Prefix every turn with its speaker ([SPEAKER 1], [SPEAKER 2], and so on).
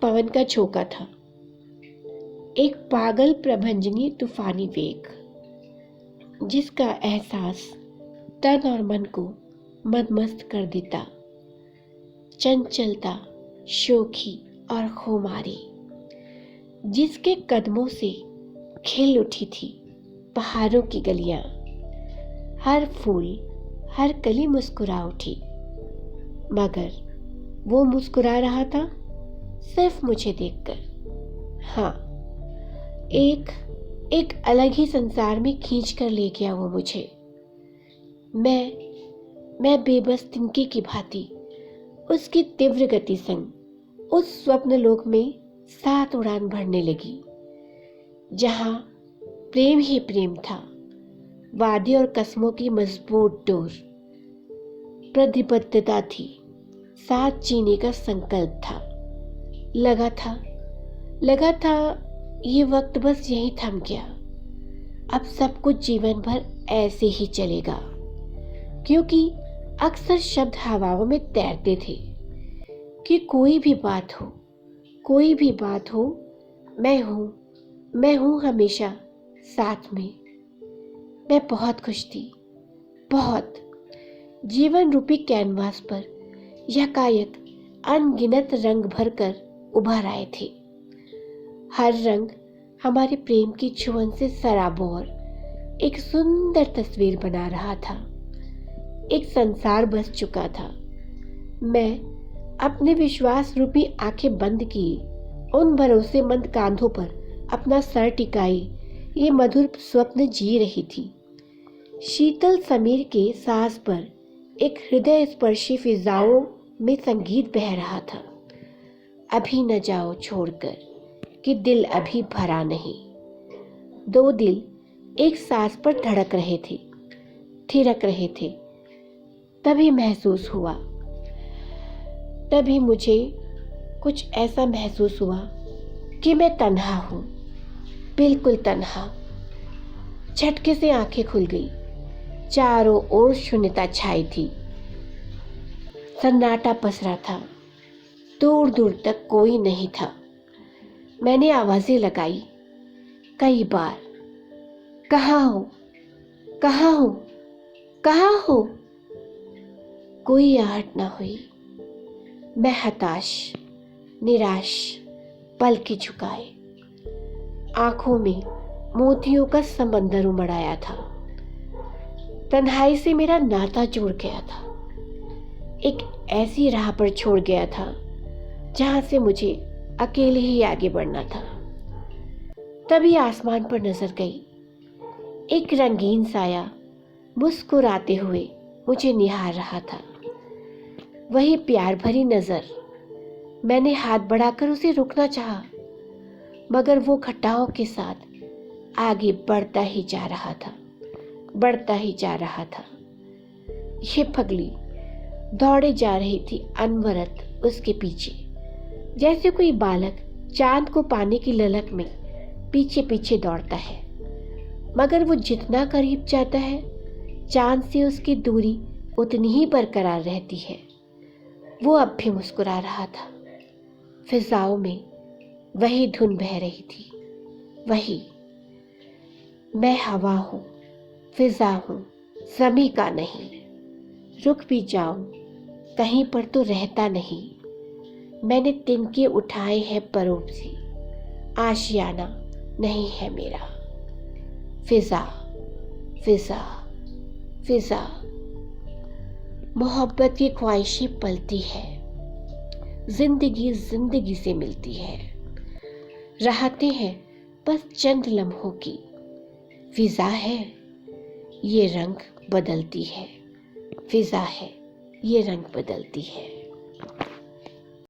[SPEAKER 1] पवन का झोंका था, एक पागल प्रभंजनी तूफानी वेग, जिसका एहसास तन और मन को मदमस्त कर देता। चंचलता, शोखी और खुमारी, जिसके कदमों से खिल उठी थी पहाड़ों की गलियां। हर फूल, हर कली मुस्कुरा उठी, मगर वो मुस्कुरा रहा था सिर्फ मुझे देखकर। हाँ, एक अलग ही संसार में खींच कर ले गया वो मुझे। मैं बेबस तिनके की भांति उसकी तीव्र गति संग उस स्वप्न लोक में साथ उड़ान भरने लगी, जहां प्रेम ही प्रेम था। वादे और कस्मों की मजबूत डोर, प्रतिबद्धता थी, साथ जीने का संकल्प था। लगा था ये वक्त बस यहीं थम गया। अब सब कुछ जीवन भर ऐसे ही चलेगा, क्योंकि अक्सर शब्द हवाओं में तैरते थे कि कोई भी बात हो, मैं हूं हमेशा साथ में। मैं बहुत खुश थी, बहुत। जीवन रूपी कैनवास पर यकायक अनगिनत रंग भरकर उभर आए थे। हर रंग हमारे प्रेम की छुअन से सराबोर एक सुंदर तस्वीर बना रहा था। एक संसार बस चुका था। मैं अपने विश्वास रूपी आंखें बंद किए उन भरोसेमंद कांधों पर अपना सर टिकाई ये मधुर स्वप्न जी रही थी। शीतल समीर के सांस पर एक हृदय स्पर्शी फिजाओं में संगीत बह रहा था। अभी न जाओ छोड़कर कि दिल अभी भरा नहीं। दो दिल एक सांस पर धड़क रहे थे, थिरक रहे थे। तभी महसूस हुआ, तभी मुझे कुछ ऐसा महसूस हुआ कि मैं तन्हा हूं, बिल्कुल तन्हा। झटके से आंखें खुल गई। चारों ओर शून्यता छाई थी, सन्नाटा पसरा था, दूर दूर तक कोई नहीं था। मैंने आवाजें लगाई कई बार, कहाँ हो, कहाँ हो, कहाँ हो? कोई आहट न हुई। मैं हताश, निराश, पलकें झुकाए, आंखों में मोतियों का समंदर उमड़ आया था। तन्हाई से मेरा नाता जुड़ गया था, एक ऐसी राह पर छोड़ गया था जहां से मुझे अकेले ही आगे बढ़ना था। तभी आसमान पर नजर गई। एक रंगीन साया मुस्कुराते हुए मुझे निहार रहा था। वही प्यार भरी नजर। मैंने हाथ बढ़ाकर उसे रोकना चाहा, मगर वो घटाओं के साथ आगे बढ़ता ही जा रहा था, बढ़ता ही जा रहा था। ये पगली दौड़े जा रही थी अनवरत उसके पीछे, जैसे कोई बालक चांद को पाने की ललक में पीछे पीछे दौड़ता है। मगर वो जितना करीब जाता है, चांद से उसकी दूरी उतनी ही बरकरार रहती है। वो अब भी मुस्कुरा रहा था। फिजाओं में वही धुन बह रही थी, वही। मैं हवा हूं, फिजा हूं, ज़मीं का नहीं। रुक भी जाऊं कहीं पर तो रहता नहीं। मैंने तिनके उठाए हैं परों से, आशियाना नहीं है मेरा। फिजा, फिजा, फिजा। मोहब्बत की ख्वाहिशें पलती है, जिंदगी जिंदगी से मिलती है। राहतें हैं बस चंद लम्हों की। फिजा है ये रंग बदलती है, फिजा है ये रंग बदलती है।